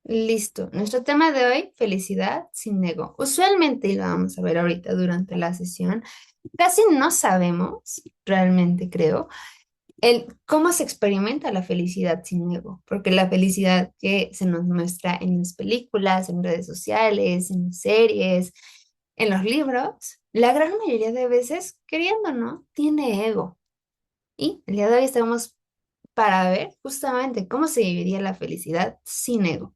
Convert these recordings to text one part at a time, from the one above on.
Listo. Nuestro tema de hoy, felicidad sin ego. Usualmente, y lo vamos a ver ahorita durante la sesión, casi no sabemos, realmente creo, el cómo se experimenta la felicidad sin ego, porque la felicidad que se nos muestra en las películas, en redes sociales, en series, en los libros, la gran mayoría de veces, queriendo o no, tiene ego. Y el día de hoy estamos para ver justamente cómo se viviría la felicidad sin ego.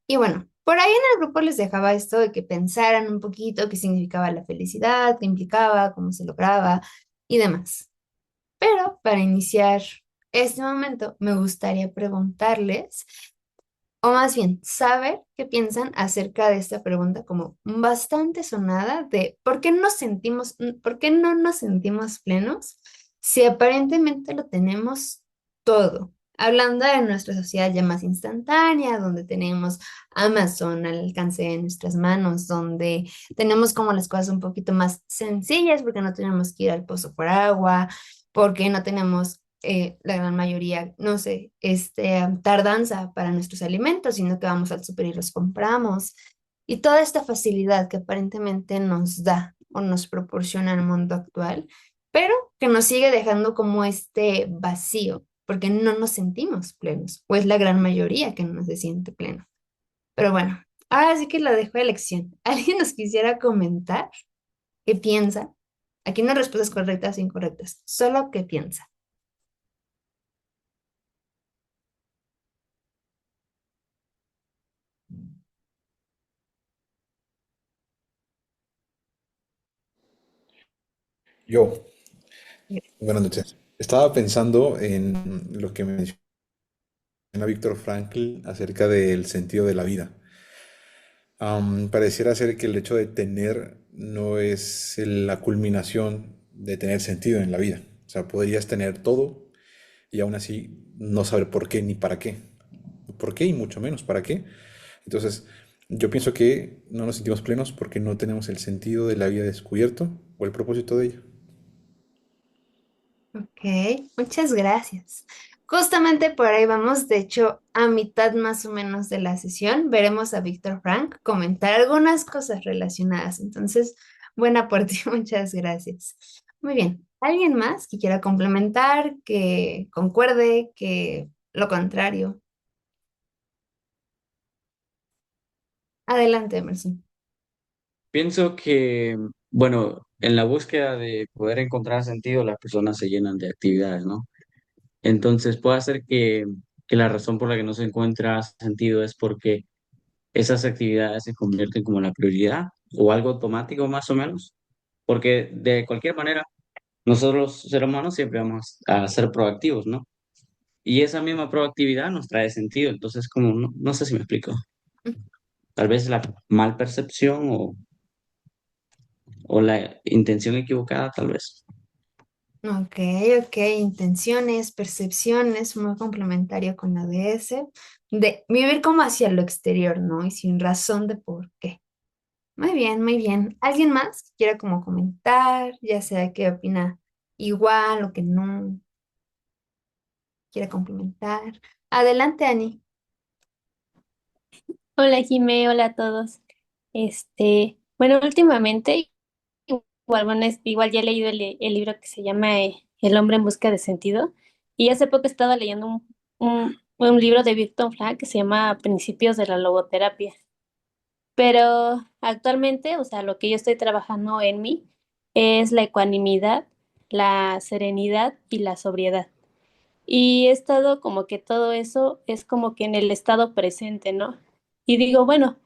Y bueno, por ahí en el grupo les dejaba esto de que pensaran un poquito qué significaba la felicidad, qué implicaba, cómo se lograba y demás. Pero para iniciar este momento, me gustaría preguntarles, o más bien, saber qué piensan acerca de esta pregunta como bastante sonada de por qué no nos sentimos plenos si aparentemente lo tenemos todo. Hablando de nuestra sociedad ya más instantánea, donde tenemos Amazon al alcance de nuestras manos, donde tenemos como las cosas un poquito más sencillas porque no tenemos que ir al pozo por agua, porque no tenemos la gran mayoría, no sé, tardanza para nuestros alimentos, sino que vamos al súper y los compramos. Y toda esta facilidad que aparentemente nos da o nos proporciona el mundo actual, pero que nos sigue dejando como este vacío, porque no nos sentimos plenos, o es la gran mayoría que no se siente pleno. Pero bueno, ahora sí que la dejo a elección. ¿Alguien nos quisiera comentar qué piensa? Aquí no hay respuestas correctas o incorrectas, solo qué piensa. Yo, buenas noches. Estaba pensando en lo que menciona Víctor Frankl acerca del sentido de la vida. Pareciera ser que el hecho de tener no es la culminación de tener sentido en la vida. O sea, podrías tener todo y aún así no saber por qué ni para qué. ¿Por qué? Y mucho menos para qué. Entonces, yo pienso que no nos sentimos plenos porque no tenemos el sentido de la vida descubierto o el propósito de ella. Ok, muchas gracias. Justamente por ahí vamos, de hecho, a mitad más o menos de la sesión, veremos a Víctor Frank comentar algunas cosas relacionadas. Entonces, buen aporte, muchas gracias. Muy bien, ¿alguien más que quiera complementar, que concuerde, que lo contrario? Adelante, Emerson. Pienso que, bueno, en la búsqueda de poder encontrar sentido, las personas se llenan de actividades, ¿no? Entonces puede ser que la razón por la que no se encuentra sentido es porque esas actividades se convierten como la prioridad o algo automático más o menos, porque de cualquier manera, nosotros los seres humanos siempre vamos a ser proactivos, ¿no? Y esa misma proactividad nos trae sentido, entonces como, no sé si me explico, tal vez la mal percepción o la intención equivocada, tal vez. Ok, ok, intenciones, percepciones, muy complementario con la de ese, de vivir como hacia lo exterior, ¿no? Y sin razón de por qué. Muy bien, muy bien. ¿Alguien más que quiera como comentar, ya sea que opina igual o que no quiera complementar? Adelante, Ani. Hola Jimé, hola a todos. Bueno, últimamente, igual ya he leído el libro que se llama El hombre en busca de sentido, y hace poco estaba leyendo un libro de Viktor Frankl que se llama Principios de la logoterapia. Pero actualmente, o sea, lo que yo estoy trabajando en mí es la ecuanimidad, la serenidad y la sobriedad. Y he estado como que todo eso es como que en el estado presente, ¿no? Y digo, bueno,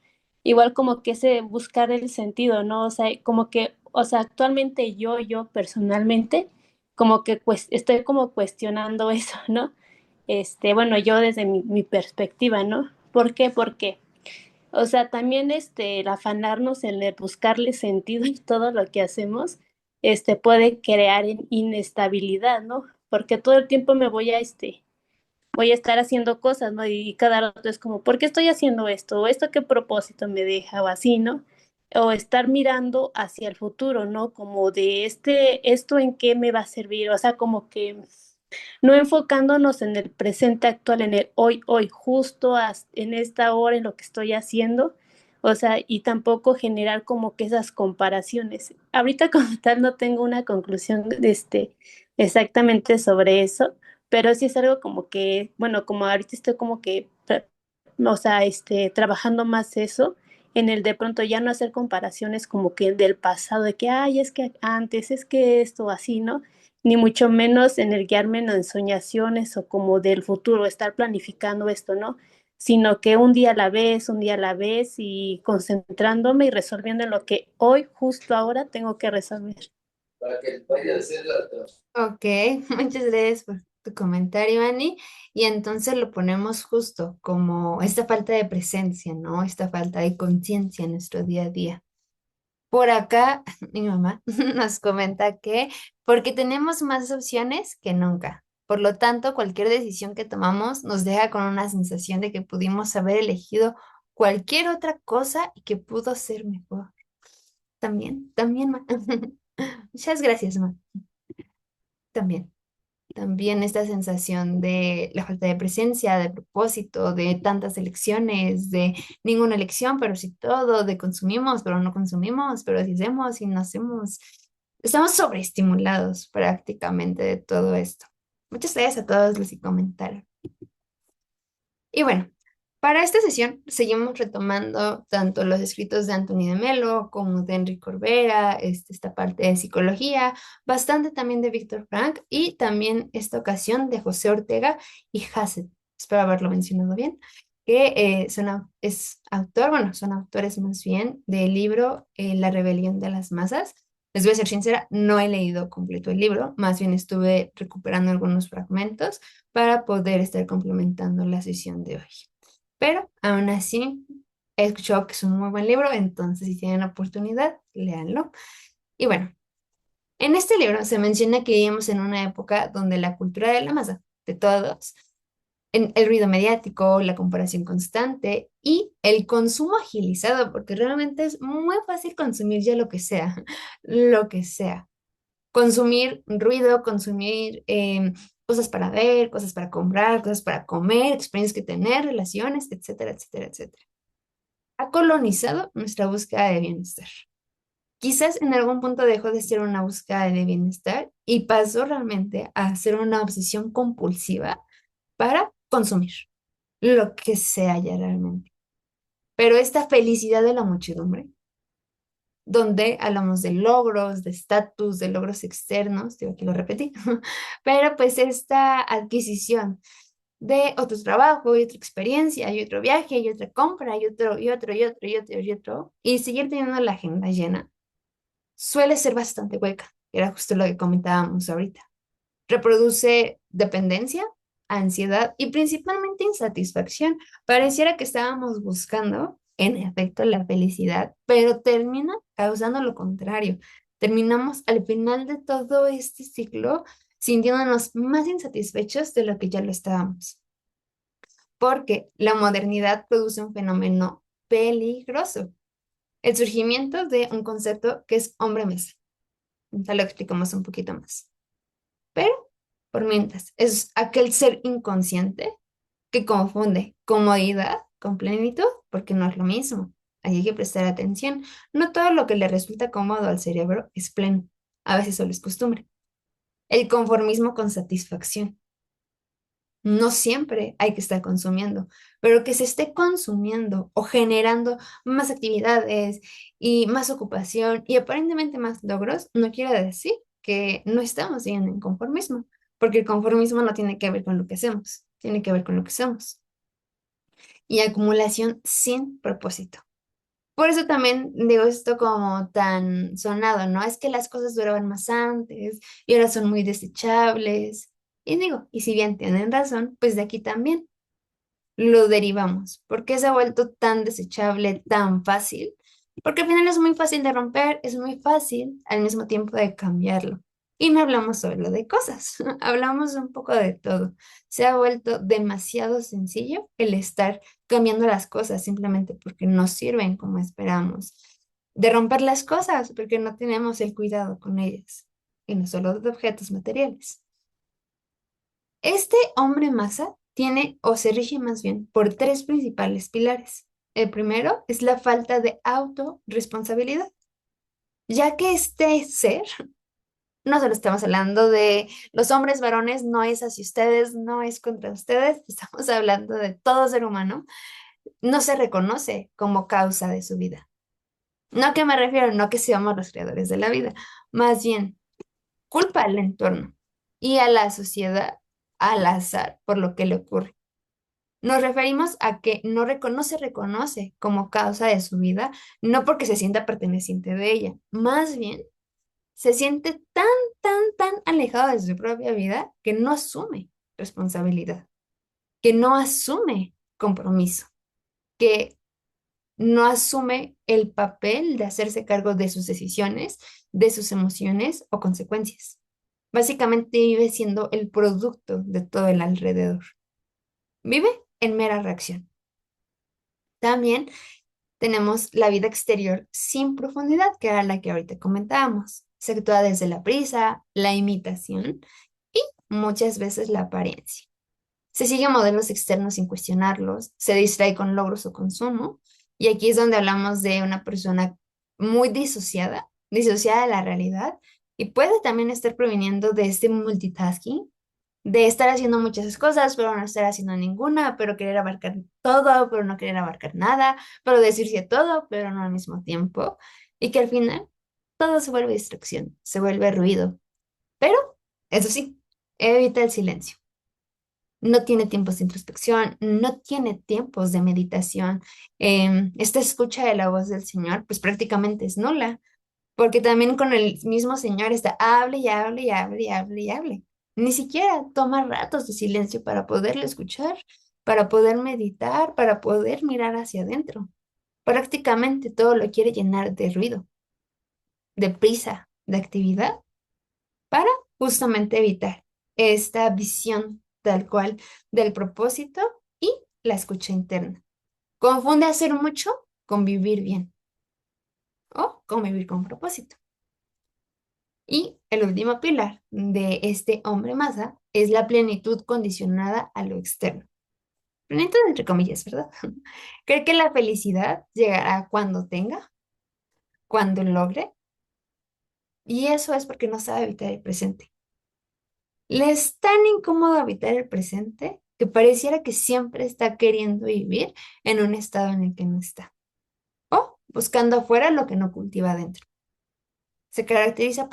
igual como que ese buscar el sentido, ¿no? O sea, como que, o sea, actualmente yo personalmente, como que estoy como cuestionando eso, ¿no? Bueno, yo desde mi perspectiva, ¿no? ¿Por qué? Porque, o sea, también el afanarnos en el buscarle sentido en todo lo que hacemos, puede crear inestabilidad, ¿no? Porque todo el tiempo voy a estar haciendo cosas, ¿no? Y cada rato es como, ¿por qué estoy haciendo esto? ¿O esto qué propósito me deja? O así, ¿no? O estar mirando hacia el futuro, ¿no? Como de esto en qué me va a servir, o sea, como que no enfocándonos en el presente actual, en el hoy, hoy, justo en esta hora, en lo que estoy haciendo, o sea, y tampoco generar como que esas comparaciones. Ahorita como tal no tengo una conclusión exactamente sobre eso, pero sí es algo como que, bueno, como ahorita estoy como que, o sea, trabajando más eso, en el de pronto ya no hacer comparaciones como que del pasado, de que, ay, es que antes, es que esto, así, ¿no? Ni mucho menos en el guiarme en ensoñaciones o como del futuro, estar planificando esto, ¿no? Sino que un día a la vez y concentrándome y resolviendo en lo que hoy, justo ahora, tengo que resolver. Para que vaya a hacer la Ok, muchas gracias por tu comentario, Ani. Y entonces lo ponemos justo como esta falta de presencia, ¿no? Esta falta de conciencia en nuestro día a día. Por acá, mi mamá nos comenta que porque tenemos más opciones que nunca. Por lo tanto, cualquier decisión que tomamos nos deja con una sensación de que pudimos haber elegido cualquier otra cosa y que pudo ser mejor. También, ma. Muchas gracias, ma. También. También esta sensación de la falta de presencia, de propósito, de tantas elecciones, de ninguna elección, pero sí todo, de consumimos, pero no consumimos, pero sí hacemos y no hacemos. Estamos sobreestimulados prácticamente de todo esto. Muchas gracias a todos los que comentaron. Y bueno, para esta sesión seguimos retomando tanto los escritos de Anthony de Melo como de Enrique Corbera, esta parte de psicología, bastante también de Víctor Frank y también esta ocasión de José Ortega y Hassett. Espero haberlo mencionado bien, que es autor, bueno, son autores más bien del libro La rebelión de las masas. Les voy a ser sincera, no he leído completo el libro, más bien estuve recuperando algunos fragmentos para poder estar complementando la sesión de hoy. Pero aún así, he escuchado que es un muy buen libro, entonces si tienen la oportunidad, léanlo. Y bueno, en este libro se menciona que vivimos en una época donde la cultura de la masa, de todos, en el ruido mediático, la comparación constante y el consumo agilizado, porque realmente es muy fácil consumir ya lo que sea, lo que sea consumir ruido, consumir cosas para ver, cosas para comprar, cosas para comer, experiencias que tener, relaciones, etcétera, etcétera, etcétera. Ha colonizado nuestra búsqueda de bienestar. Quizás en algún punto dejó de ser una búsqueda de bienestar y pasó realmente a ser una obsesión compulsiva para consumir lo que sea ya realmente. Pero esta felicidad de la muchedumbre donde hablamos de logros, de estatus, de logros externos, digo, aquí lo repetí, pero pues esta adquisición de otro trabajo y otra experiencia y otro viaje y otra compra y otro y otro y otro y otro y otro y seguir teniendo la agenda llena suele ser bastante hueca, era justo lo que comentábamos ahorita. Reproduce dependencia, ansiedad y principalmente insatisfacción. Pareciera que estábamos buscando, en efecto, la felicidad, pero termina causando lo contrario. Terminamos al final de todo este ciclo sintiéndonos más insatisfechos de lo que ya lo estábamos, porque la modernidad produce un fenómeno peligroso, el surgimiento de un concepto que es hombre mesa. Ya lo explicamos un poquito más. Pero, por mientras, es aquel ser inconsciente que confunde comodidad con plenitud, porque no es lo mismo. Ahí hay que prestar atención. No todo lo que le resulta cómodo al cerebro es pleno. A veces solo es costumbre. El conformismo con satisfacción. No siempre hay que estar consumiendo, pero que se esté consumiendo o generando más actividades y más ocupación y aparentemente más logros, no quiere decir que no estamos bien en conformismo, porque el conformismo no tiene que ver con lo que hacemos, tiene que ver con lo que somos. Y acumulación sin propósito. Por eso también digo esto como tan sonado, ¿no? Es que las cosas duraban más antes y ahora son muy desechables. Y digo, y si bien tienen razón, pues de aquí también lo derivamos. ¿Por qué se ha vuelto tan desechable, tan fácil? Porque al final es muy fácil de romper, es muy fácil al mismo tiempo de cambiarlo. Y no hablamos solo de cosas, hablamos un poco de todo. Se ha vuelto demasiado sencillo el estar cambiando las cosas simplemente porque no sirven como esperamos. De romper las cosas porque no tenemos el cuidado con ellas. Y no solo de objetos materiales. Este hombre masa tiene o se rige más bien por tres principales pilares. El primero es la falta de autorresponsabilidad, ya que este ser, no solo estamos hablando de los hombres varones, no es hacia ustedes, no es contra ustedes, estamos hablando de todo ser humano, no se reconoce como causa de su vida. No que me refiero, no que seamos los creadores de la vida, más bien culpa al entorno y a la sociedad al azar por lo que le ocurre. Nos referimos a que no se reconoce como causa de su vida, no porque se sienta perteneciente de ella, más bien se siente tan alejado de su propia vida que no asume responsabilidad, que no asume compromiso, que no asume el papel de hacerse cargo de sus decisiones, de sus emociones o consecuencias. Básicamente vive siendo el producto de todo el alrededor. Vive en mera reacción. También tenemos la vida exterior sin profundidad, que era la que ahorita comentábamos. Se actúa desde la prisa, la imitación y muchas veces la apariencia. Se sigue modelos externos sin cuestionarlos, se distrae con logros o consumo, y aquí es donde hablamos de una persona muy disociada de la realidad, y puede también estar proviniendo de este multitasking, de estar haciendo muchas cosas, pero no estar haciendo ninguna, pero querer abarcar todo, pero no querer abarcar nada, pero decirse todo, pero no al mismo tiempo, y que al final todo se vuelve distracción, se vuelve ruido, pero eso sí, evita el silencio. No tiene tiempos de introspección, no tiene tiempos de meditación. Esta escucha de la voz del Señor, pues prácticamente es nula, porque también con el mismo Señor está, hable y hable y hable y hable y hable. Ni siquiera toma ratos de silencio para poderlo escuchar, para poder meditar, para poder mirar hacia adentro. Prácticamente todo lo quiere llenar de ruido, de prisa, de actividad, para justamente evitar esta visión tal cual del propósito y la escucha interna. Confunde hacer mucho con vivir bien o convivir con propósito. Y el último pilar de este hombre masa es la plenitud condicionada a lo externo. Plenitud entre comillas, ¿verdad? Cree que la felicidad llegará cuando tenga, cuando logre, y eso es porque no sabe evitar el presente. Le es tan incómodo habitar el presente que pareciera que siempre está queriendo vivir en un estado en el que no está, o buscando afuera lo que no cultiva adentro. Se caracteriza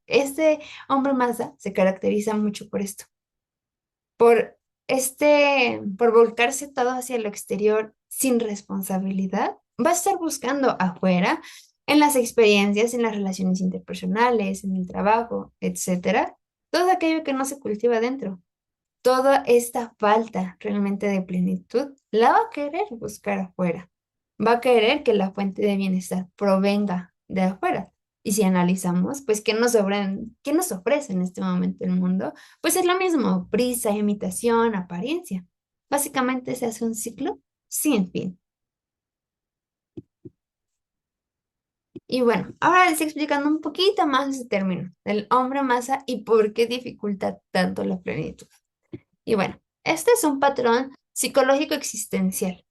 este hombre masa se caracteriza mucho por esto, por por volcarse todo hacia lo exterior sin responsabilidad. Va a estar buscando afuera, en las experiencias, en las relaciones interpersonales, en el trabajo, etcétera, todo aquello que no se cultiva adentro. Toda esta falta realmente de plenitud la va a querer buscar afuera. Va a querer que la fuente de bienestar provenga de afuera. Y si analizamos, pues, qué nos ofrece en este momento el mundo? Pues es lo mismo, prisa, imitación, apariencia. Básicamente se hace un ciclo sin fin. Y bueno, ahora les estoy explicando un poquito más ese término, del hombre masa y por qué dificulta tanto la plenitud. Y bueno, este es un patrón psicológico existencial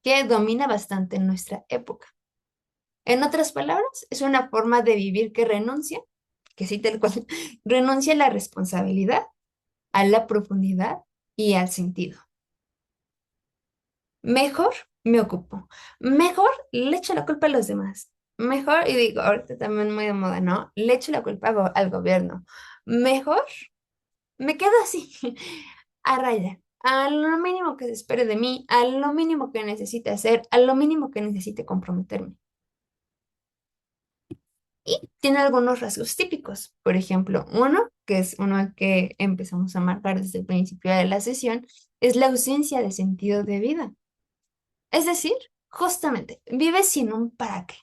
que domina bastante en nuestra época. En otras palabras, es una forma de vivir que renuncia, que sí tal cual, renuncia a la responsabilidad, a la profundidad y al sentido. Mejor me ocupo, mejor le echo la culpa a los demás, mejor, y digo, ahorita también muy de moda, ¿no? Le echo la culpa al gobierno, mejor me quedo así, a raya, a lo mínimo que se espere de mí, a lo mínimo que necesite hacer, a lo mínimo que necesite comprometerme. Y tiene algunos rasgos típicos. Por ejemplo, uno, que es uno que empezamos a marcar desde el principio de la sesión, es la ausencia de sentido de vida. Es decir, justamente, vive sin un para qué.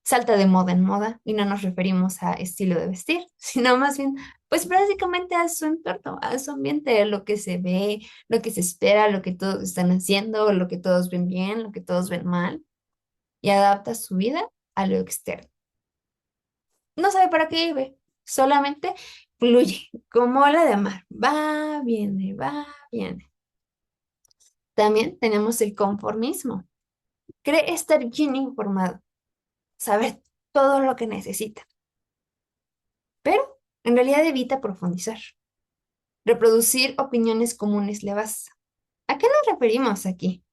Salta de moda en moda y no nos referimos a estilo de vestir, sino más bien, pues básicamente a su entorno, a su ambiente, a lo que se ve, lo que se espera, lo que todos están haciendo, lo que todos ven bien, lo que todos ven mal, y adapta su vida a lo externo. No sabe para qué vive, solamente fluye como ola de mar, va, viene, va, viene. También tenemos el conformismo. Cree estar bien informado, saber todo lo que necesita, pero en realidad evita profundizar. Reproducir opiniones comunes le basta. ¿A qué nos referimos aquí?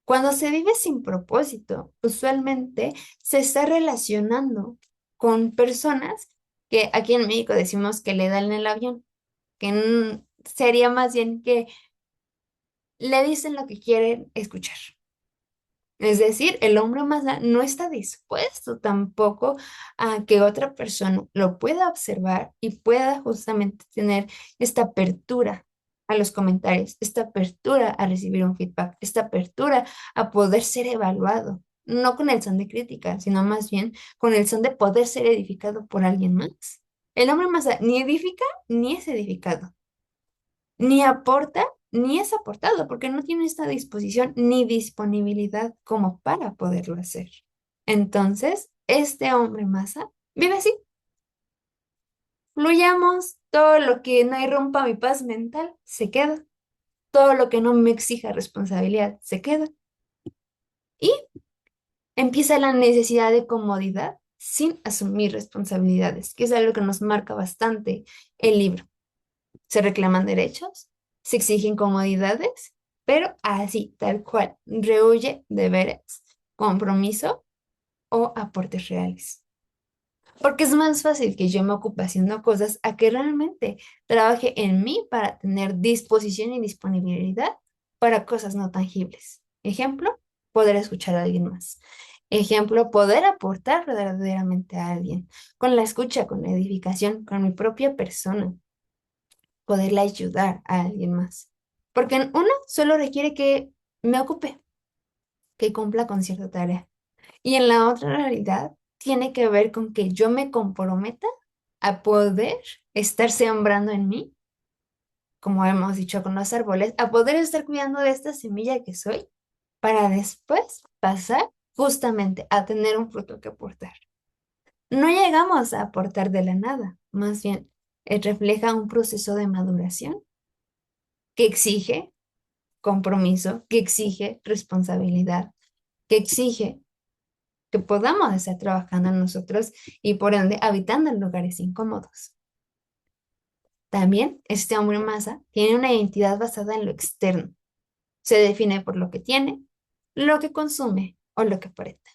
Cuando se vive sin propósito, usualmente se está relacionando con personas que aquí en México decimos que le dan el avión, que sería más bien que le dicen lo que quieren escuchar. Es decir, el hombre más no está dispuesto tampoco a que otra persona lo pueda observar y pueda justamente tener esta apertura a los comentarios, esta apertura a recibir un feedback, esta apertura a poder ser evaluado, no con el son de crítica, sino más bien con el son de poder ser edificado por alguien más. El hombre más ni edifica ni es edificado, ni aporta ni es aportado, porque no tiene esta disposición ni disponibilidad como para poderlo hacer. Entonces, este hombre masa vive así. Fluyamos, todo lo que no irrumpa mi paz mental se queda, todo lo que no me exija responsabilidad se queda. Y empieza la necesidad de comodidad sin asumir responsabilidades, que es algo que nos marca bastante el libro. Se reclaman derechos, se exigen comodidades, pero así, tal cual, rehuye deberes, compromiso o aportes reales. Porque es más fácil que yo me ocupe haciendo cosas a que realmente trabaje en mí para tener disposición y disponibilidad para cosas no tangibles. Ejemplo, poder escuchar a alguien más. Ejemplo, poder aportar verdaderamente a alguien con la escucha, con la edificación, con mi propia persona, poderle ayudar a alguien más. Porque en uno solo requiere que me ocupe, que cumpla con cierta tarea. Y en la otra realidad tiene que ver con que yo me comprometa a poder estar sembrando en mí, como hemos dicho con los árboles, a poder estar cuidando de esta semilla que soy para después pasar justamente a tener un fruto que aportar. No llegamos a aportar de la nada, más bien refleja un proceso de maduración que exige compromiso, que exige responsabilidad, que exige que podamos estar trabajando en nosotros y por ende habitando en lugares incómodos. También este hombre masa tiene una identidad basada en lo externo. Se define por lo que tiene, lo que consume o lo que aparenta.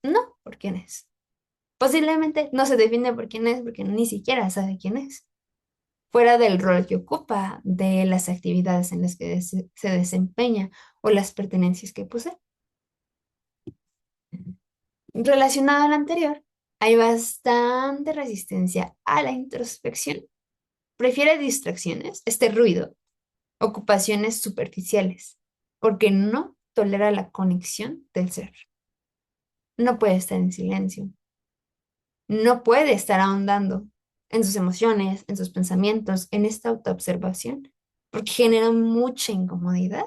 No por quién es. Posiblemente no se define por quién es porque ni siquiera sabe quién es. Fuera del rol que ocupa, de las actividades en las que se desempeña o las pertenencias que posee. Relacionado al anterior, hay bastante resistencia a la introspección. Prefiere distracciones, este ruido, ocupaciones superficiales, porque no tolera la conexión del ser. No puede estar en silencio. No puede estar ahondando en sus emociones, en sus pensamientos, en esta autoobservación, porque genera mucha incomodidad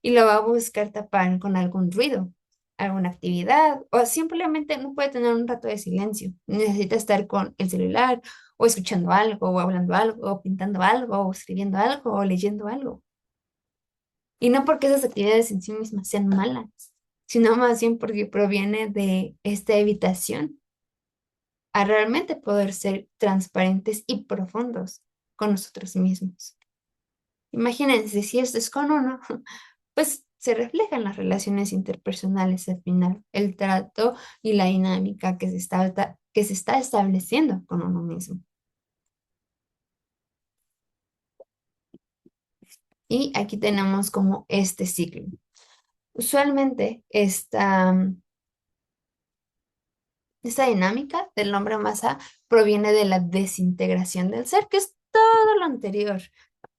y lo va a buscar tapar con algún ruido, alguna actividad, o simplemente no puede tener un rato de silencio. Necesita estar con el celular, o escuchando algo, o hablando algo, o pintando algo, o escribiendo algo, o leyendo algo. Y no porque esas actividades en sí mismas sean malas, sino más bien porque proviene de esta evitación a realmente poder ser transparentes y profundos con nosotros mismos. Imagínense, si esto es con uno, pues se refleja en las relaciones interpersonales al final, el trato y la dinámica que se está estableciendo con uno mismo. Y aquí tenemos como este ciclo. Usualmente esta dinámica del hombre masa proviene de la desintegración del ser, que es todo lo anterior.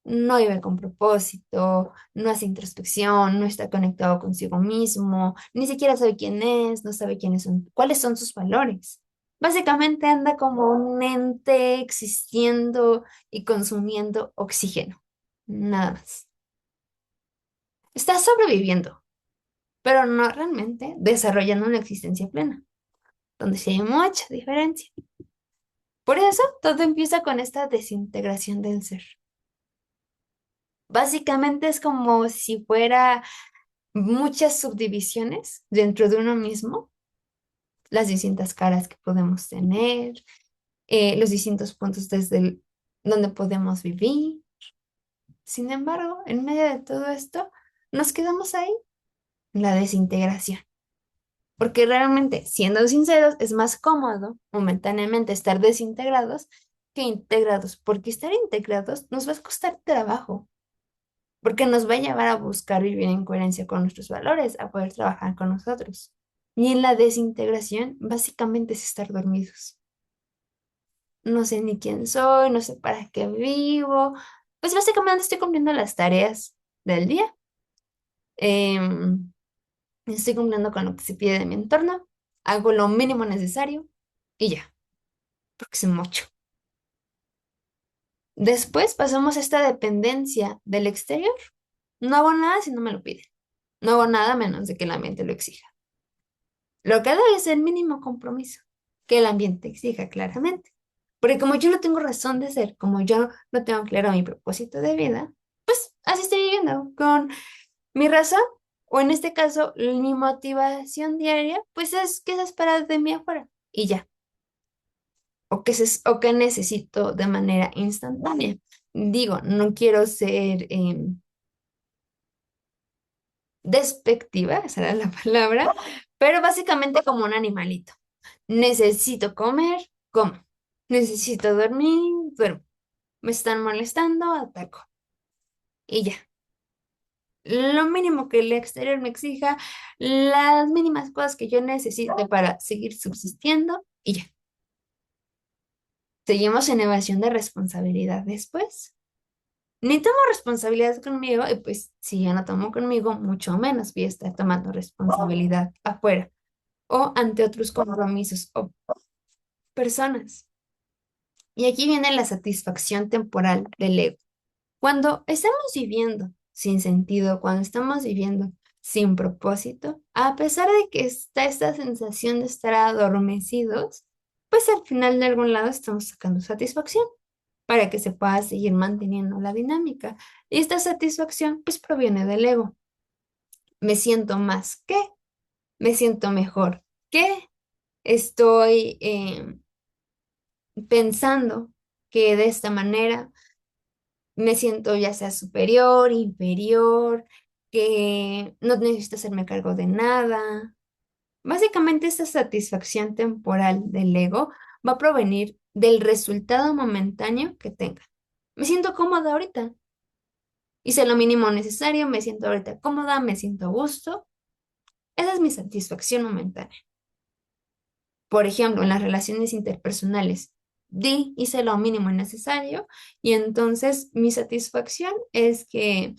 No vive con propósito, no hace introspección, no está conectado consigo mismo, ni siquiera sabe quién es, no sabe quiénes son, cuáles son sus valores. Básicamente anda como un ente existiendo y consumiendo oxígeno, nada más. Está sobreviviendo, pero no realmente desarrollando una existencia plena, donde sí hay mucha diferencia. Por eso todo empieza con esta desintegración del ser. Básicamente es como si fuera muchas subdivisiones dentro de uno mismo, las distintas caras que podemos tener, los distintos puntos donde podemos vivir. Sin embargo, en medio de todo esto, nos quedamos ahí, en la desintegración. Porque realmente, siendo sinceros, es más cómodo momentáneamente estar desintegrados que integrados, porque estar integrados nos va a costar trabajo, porque nos va a llevar a buscar vivir en coherencia con nuestros valores, a poder trabajar con nosotros. Y en la desintegración, básicamente es estar dormidos. No sé ni quién soy, no sé para qué vivo. Pues básicamente estoy cumpliendo las tareas del día. Em, Estoy cumpliendo con lo que se pide de mi entorno. Hago lo mínimo necesario y ya, porque es mucho. Después pasamos a esta dependencia del exterior. No hago nada si no me lo piden. No hago nada a menos de que el ambiente lo exija. Lo que hago es el mínimo compromiso que el ambiente exija claramente. Porque como yo no tengo razón de ser, como yo no tengo claro mi propósito de vida, pues así estoy viviendo con mi razón, o en este caso, mi motivación diaria, pues es que se espera de mí afuera y ya, o que necesito de manera instantánea. Digo, no quiero ser despectiva, esa era la palabra, pero básicamente como un animalito. Necesito comer, como. Necesito dormir, duermo. Me están molestando, ataco. Y ya. Lo mínimo que el exterior me exija, las mínimas cosas que yo necesite para seguir subsistiendo y ya. Seguimos en evasión de responsabilidad después. Ni tomo responsabilidad conmigo y pues si yo no tomo conmigo, mucho menos voy a estar tomando responsabilidad afuera o ante otros compromisos o personas. Y aquí viene la satisfacción temporal del ego. Cuando estamos viviendo sin sentido, cuando estamos viviendo sin propósito, a pesar de que está esta sensación de estar adormecidos, pues al final de algún lado estamos sacando satisfacción para que se pueda seguir manteniendo la dinámica. Y esta satisfacción pues proviene del ego. Me siento más que, me siento mejor que, estoy pensando que de esta manera me siento ya sea superior, inferior, que no necesito hacerme cargo de nada. Básicamente, esta satisfacción temporal del ego va a provenir del resultado momentáneo que tenga. Me siento cómoda ahorita. Hice lo mínimo necesario, me siento ahorita cómoda, me siento a gusto. Esa es mi satisfacción momentánea. Por ejemplo, en las relaciones interpersonales, hice lo mínimo necesario y entonces mi satisfacción es que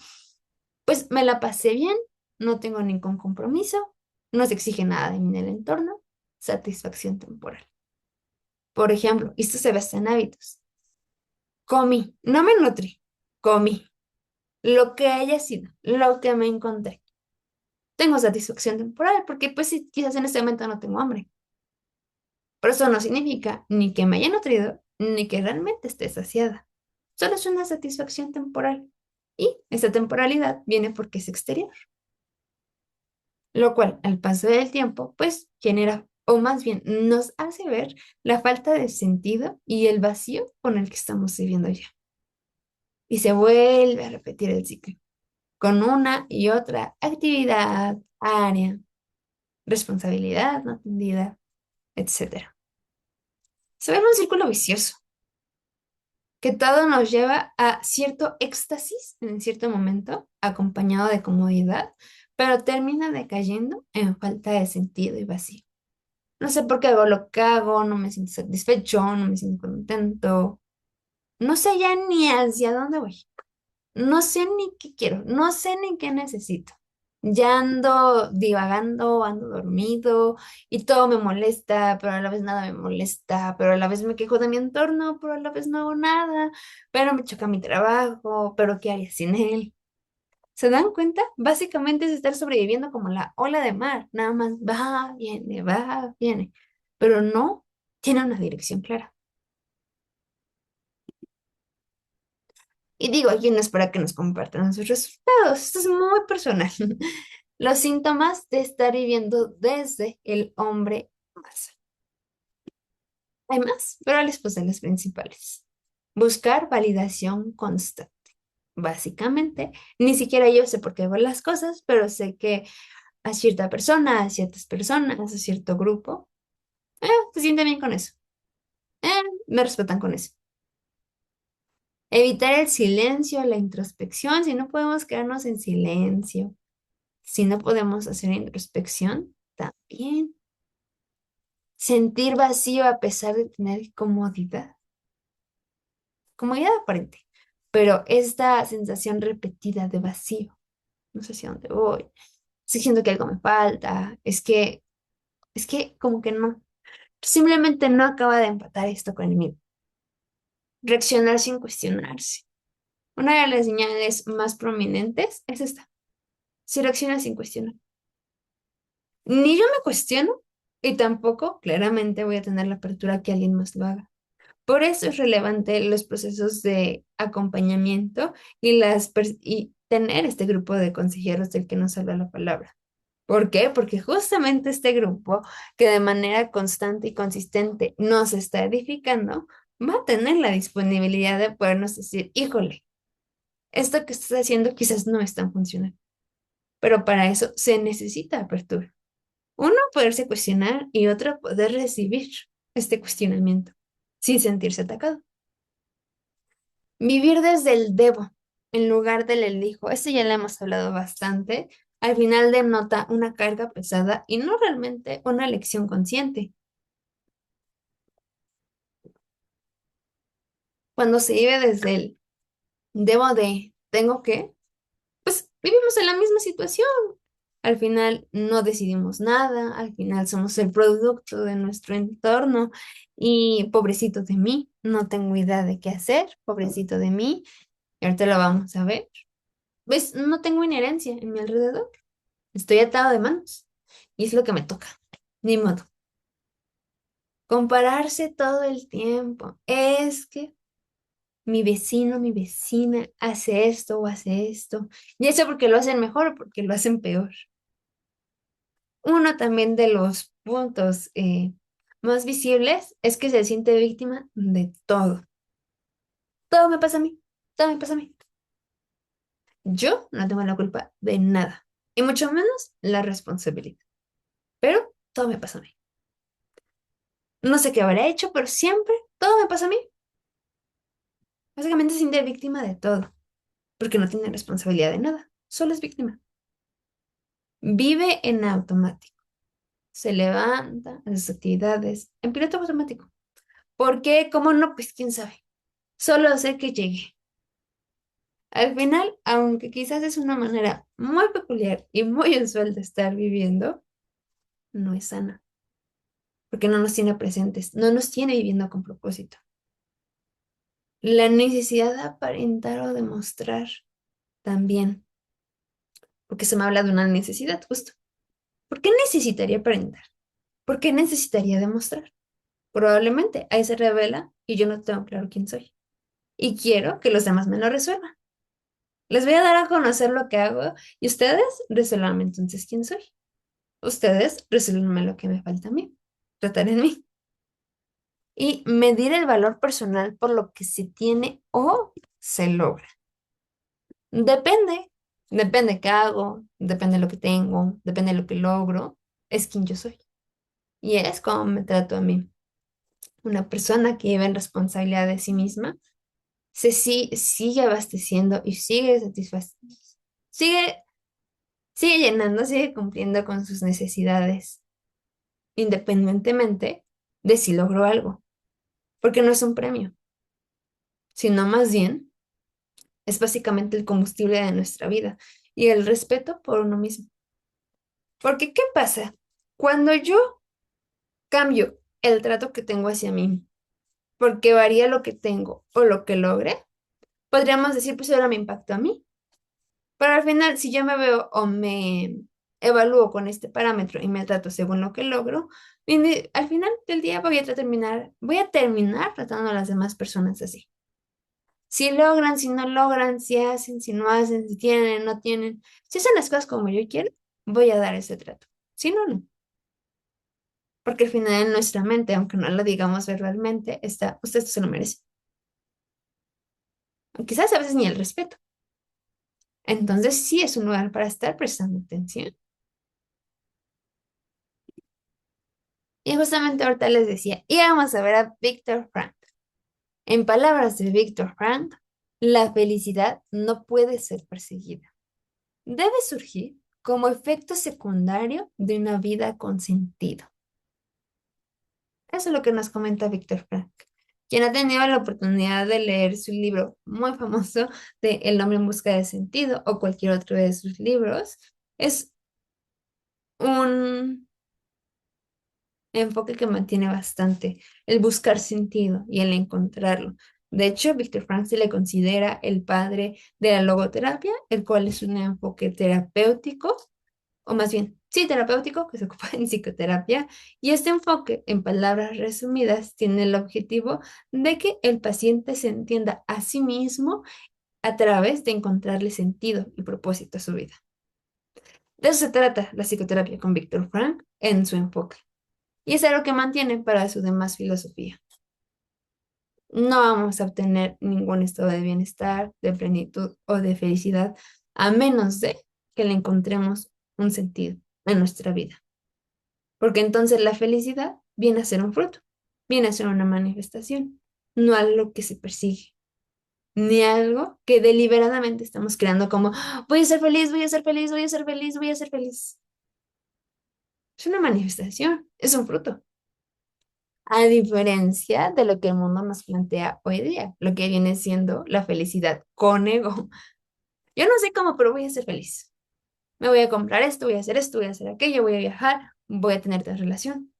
pues me la pasé bien, no tengo ningún compromiso, no se exige nada de mí en el entorno, satisfacción temporal. Por ejemplo, esto se basa en hábitos. Comí, no me nutrí, comí lo que haya sido, lo que me encontré. Tengo satisfacción temporal porque pues sí, quizás en este momento no tengo hambre, pero eso no significa ni que me haya nutrido, ni que realmente esté saciada. Solo es una satisfacción temporal y esa temporalidad viene porque es exterior, lo cual al paso del tiempo pues genera, o más bien nos hace ver la falta de sentido y el vacío con el que estamos viviendo ya. Y se vuelve a repetir el ciclo con una y otra actividad, área, responsabilidad no atendida, etcétera. Se vuelve un círculo vicioso que todo nos lleva a cierto éxtasis en cierto momento, acompañado de comodidad, pero termina decayendo en falta de sentido y vacío. No sé por qué hago lo que hago, no me siento satisfecho, no me siento contento, no sé ya ni hacia dónde voy, no sé ni qué quiero, no sé ni qué necesito. Ya ando divagando, ando dormido y todo me molesta, pero a la vez nada me molesta, pero a la vez me quejo de mi entorno, pero a la vez no hago nada, pero me choca mi trabajo, pero ¿qué haría sin él? ¿Se dan cuenta? Básicamente es estar sobreviviendo como la ola de mar, nada más va, viene, pero no tiene una dirección clara. Y digo, aquí no es para que nos compartan sus resultados, esto es muy personal. Los síntomas de estar viviendo desde el hombre masa. Hay más, pero les puse los principales. Buscar validación constante. Básicamente, ni siquiera yo sé por qué hago las cosas, pero sé que a cierta persona, a ciertas personas, a cierto grupo, se siente bien con eso. Eh, Me respetan con eso. Evitar el silencio, la introspección, si no podemos quedarnos en silencio, si no podemos hacer introspección, también. Sentir vacío a pesar de tener comodidad. Comodidad aparente, pero esta sensación repetida de vacío, no sé hacia dónde voy, estoy diciendo que algo me falta, es que como que no, simplemente no acaba de empatar esto conmigo. Reaccionar sin cuestionarse. Una de las señales más prominentes es esta, si reacciona sin cuestionar. Ni yo me cuestiono y tampoco claramente voy a tener la apertura que alguien más lo haga. Por eso es relevante los procesos de acompañamiento y tener este grupo de consejeros del que nos habla la palabra. ¿Por qué? Porque justamente este grupo que de manera constante y consistente nos está edificando, va a tener la disponibilidad de podernos decir, híjole, esto que estás haciendo quizás no es tan funcional, pero para eso se necesita apertura. Uno, poderse cuestionar y otro, poder recibir este cuestionamiento sin sentirse atacado. Vivir desde el debo en lugar del elijo. Esto ya lo hemos hablado bastante. Al final denota una carga pesada y no realmente una elección consciente. Cuando se vive desde el debo de tengo que, pues vivimos en la misma situación. Al final no decidimos nada, al final somos el producto de nuestro entorno y pobrecito de mí, no tengo idea de qué hacer, pobrecito de mí, y ahorita lo vamos a ver. ¿Ves? No tengo inherencia en mi alrededor. Estoy atado de manos y es lo que me toca. Ni modo. Compararse todo el tiempo. Es que mi vecino, mi vecina hace esto o hace esto. Ya sea porque lo hacen mejor o porque lo hacen peor. Uno también de los puntos más visibles es que se siente víctima de todo. Todo me pasa a mí. Todo me pasa a mí. Yo no tengo la culpa de nada. Y mucho menos la responsabilidad. Pero todo me pasa a mí. No sé qué habrá hecho, pero siempre todo me pasa a mí. Básicamente se siente víctima de todo, porque no tiene responsabilidad de nada, solo es víctima. Vive en automático, se levanta, hace sus actividades en piloto automático. ¿Por qué? ¿Cómo no? Pues quién sabe. Solo sé que llegué. Al final, aunque quizás es una manera muy peculiar y muy usual de estar viviendo, no es sana, porque no nos tiene presentes, no nos tiene viviendo con propósito. La necesidad de aparentar o demostrar también, porque se me habla de una necesidad justo. ¿Por qué necesitaría aparentar? ¿Por qué necesitaría demostrar? Probablemente ahí se revela y yo no tengo claro quién soy. Y quiero que los demás me lo resuelvan. Les voy a dar a conocer lo que hago y ustedes resuélvanme entonces quién soy. Ustedes resuélvanme lo que me falta a mí. Tratar en mí. Y medir el valor personal por lo que se tiene o se logra. Depende. Depende qué hago, depende de lo que tengo, depende de lo que logro. Es quien yo soy. Y es como me trato a mí. Una persona que vive en responsabilidad de sí misma sigue abasteciendo y sigue satisfaciendo, sigue, sigue llenando, sigue cumpliendo con sus necesidades, independientemente de si logró algo, porque no es un premio, sino más bien es básicamente el combustible de nuestra vida y el respeto por uno mismo. Porque, ¿qué pasa? Cuando yo cambio el trato que tengo hacia mí, porque varía lo que tengo o lo que logre, podríamos decir, pues ahora me impacta a mí. Pero al final, si yo me veo o me evalúo con este parámetro y me trato según lo que logro, al final del día voy a terminar tratando a las demás personas así. Si logran, si no logran, si hacen, si no hacen, si tienen, no tienen. Si hacen las cosas como yo quiero, voy a dar ese trato. Si no, no. Porque al final en nuestra mente, aunque no lo digamos verbalmente, está, usted esto se lo merece. Quizás a veces ni el respeto. Entonces sí es un lugar para estar prestando atención. Y justamente ahorita les decía, y vamos a ver a Víctor Frank. En palabras de Víctor Frank, la felicidad no puede ser perseguida. Debe surgir como efecto secundario de una vida con sentido. Eso es lo que nos comenta Víctor Frank. Quien ha tenido la oportunidad de leer su libro muy famoso de El hombre en busca de sentido o cualquier otro de sus libros, es un enfoque que mantiene bastante el buscar sentido y el encontrarlo. De hecho, Víctor Frank se le considera el padre de la logoterapia, el cual es un enfoque terapéutico, o más bien, sí, terapéutico, que se ocupa en psicoterapia. Y este enfoque, en palabras resumidas, tiene el objetivo de que el paciente se entienda a sí mismo a través de encontrarle sentido y propósito a su vida. De eso se trata la psicoterapia con Víctor Frank en su enfoque. Y es algo que mantiene para su demás filosofía. No vamos a obtener ningún estado de bienestar, de plenitud o de felicidad a menos de que le encontremos un sentido en nuestra vida. Porque entonces la felicidad viene a ser un fruto, viene a ser una manifestación, no algo que se persigue, ni algo que deliberadamente estamos creando como voy a ser feliz, voy a ser feliz, voy a ser feliz, voy a ser feliz. Es una manifestación, es un fruto. A diferencia de lo que el mundo nos plantea hoy día, lo que viene siendo la felicidad con ego. Yo no sé cómo, pero voy a ser feliz. Me voy a comprar esto, voy a hacer esto, voy a hacer aquello, voy a viajar, voy a tener tal relación,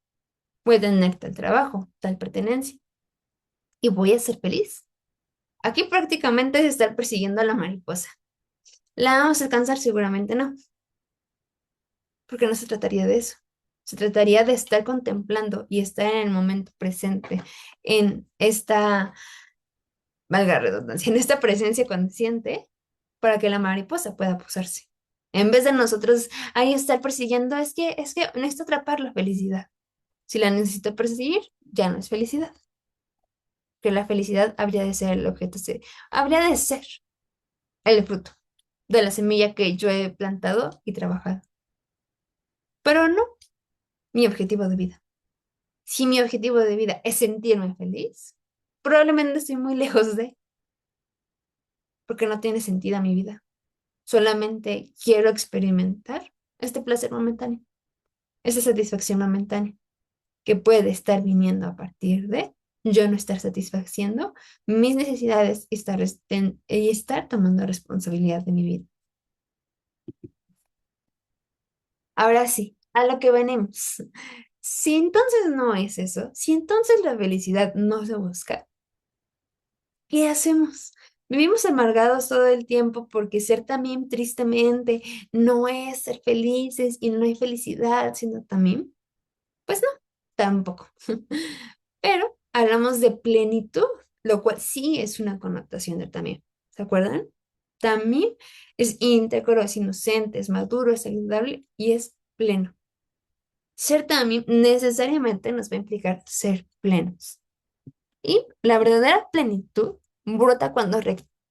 voy a tener tal trabajo, tal pertenencia y voy a ser feliz. Aquí prácticamente es estar persiguiendo a la mariposa. ¿La vamos a alcanzar? Seguramente no, porque no se trataría de eso. Se trataría de estar contemplando y estar en el momento presente, en esta valga la redundancia, en esta presencia consciente para que la mariposa pueda posarse. En vez de nosotros ahí estar persiguiendo, es que necesito atrapar la felicidad. Si la necesito perseguir, ya no es felicidad. Que la felicidad habría de ser el objeto, habría de ser el fruto de la semilla que yo he plantado y trabajado. Pero no mi objetivo de vida. Si mi objetivo de vida es sentirme feliz, probablemente estoy muy lejos de, porque no tiene sentido mi vida. Solamente quiero experimentar este placer momentáneo, esa satisfacción momentánea que puede estar viniendo a partir de yo no estar satisfaciendo mis necesidades y estar tomando responsabilidad de mi vida. Ahora sí, a lo que venimos. Si entonces no es eso, si entonces la felicidad no se busca, ¿qué hacemos? Vivimos amargados todo el tiempo porque ser también tristemente no es ser felices y no hay felicidad, sino también, pues no, tampoco. Pero hablamos de plenitud, lo cual sí es una connotación del también. ¿Se acuerdan? También es íntegro, es inocente, es maduro, es saludable y es pleno. Ser también necesariamente nos va a implicar ser plenos. Y la verdadera plenitud brota cuando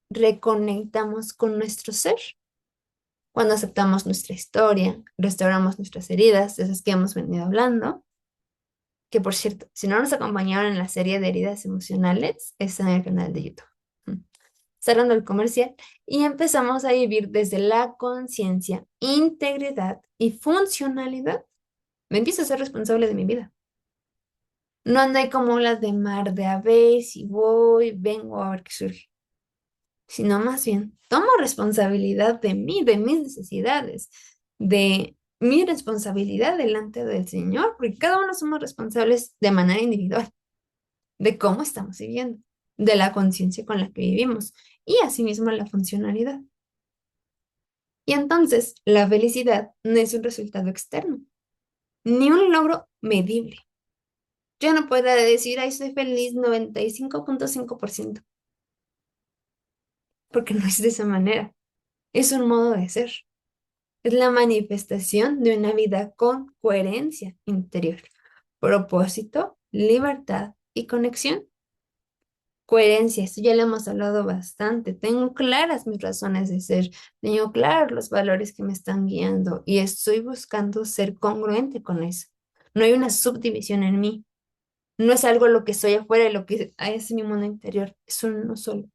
reconectamos con nuestro ser, cuando aceptamos nuestra historia, restauramos nuestras heridas, de esas que hemos venido hablando, que por cierto, si no nos acompañaron en la serie de heridas emocionales, está en el canal de YouTube. Mm. Cerrando el comercial y empezamos a vivir desde la conciencia, integridad y funcionalidad. Me empiezo a ser responsable de mi vida. No ando ahí como las de mar de a ver si voy, vengo a ver qué surge, sino más bien tomo responsabilidad de mí, de mis necesidades, de mi responsabilidad delante del Señor, porque cada uno somos responsables de manera individual de cómo estamos viviendo, de la conciencia con la que vivimos y asimismo la funcionalidad. Y entonces la felicidad no es un resultado externo, ni un logro medible. Yo no puedo decir, ay, soy feliz 95.5%. porque no es de esa manera. Es un modo de ser. Es la manifestación de una vida con coherencia interior, propósito, libertad y conexión. Coherencia, esto ya lo hemos hablado bastante. Tengo claras mis razones de ser, tengo claros los valores que me están guiando y estoy buscando ser congruente con eso. No hay una subdivisión en mí. No es algo lo que soy afuera y lo que es mi mundo interior. Es uno solo.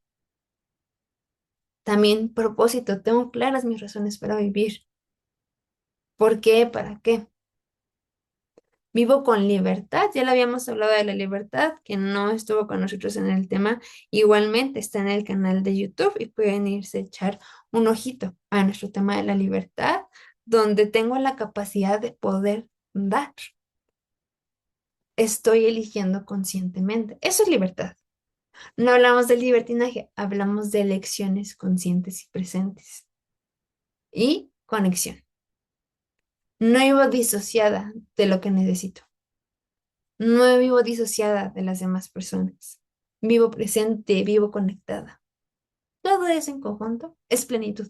También propósito, tengo claras mis razones para vivir. ¿Por qué? ¿Para qué? Vivo con libertad, ya le habíamos hablado de la libertad, que no estuvo con nosotros en el tema. Igualmente está en el canal de YouTube y pueden irse a echar un ojito a nuestro tema de la libertad, donde tengo la capacidad de poder dar. Estoy eligiendo conscientemente. Eso es libertad. No hablamos de libertinaje, hablamos de elecciones conscientes y presentes. Y conexión. No vivo disociada de lo que necesito. No vivo disociada de las demás personas. Vivo presente, vivo conectada. Todo eso en conjunto es plenitud.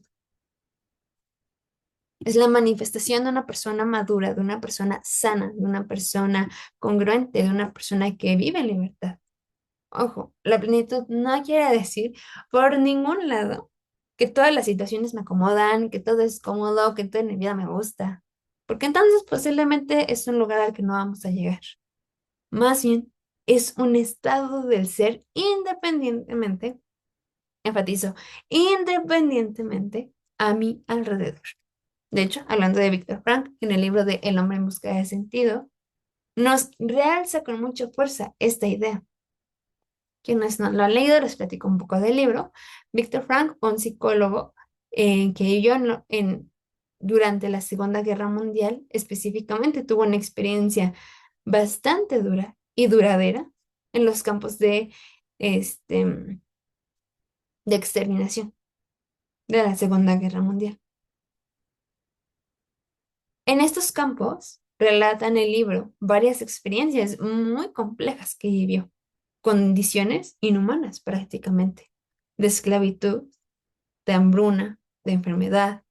Es la manifestación de una persona madura, de una persona sana, de una persona congruente, de una persona que vive en libertad. Ojo, la plenitud no quiere decir por ningún lado que todas las situaciones me acomodan, que todo es cómodo, que todo en mi vida me gusta. Porque entonces posiblemente es un lugar al que no vamos a llegar. Más bien, es un estado del ser independientemente, enfatizo, independientemente a mi alrededor. De hecho, hablando de Víctor Frank, en el libro de El hombre en busca de sentido, nos realza con mucha fuerza esta idea. Quienes no lo han leído, les platico un poco del libro. Víctor Frank, un psicólogo que vivió durante la Segunda Guerra Mundial, específicamente tuvo una experiencia bastante dura y duradera en los campos este, de exterminación de la Segunda Guerra Mundial. En estos campos relata en el libro varias experiencias muy complejas que vivió, condiciones inhumanas prácticamente, de esclavitud, de hambruna, de enfermedad,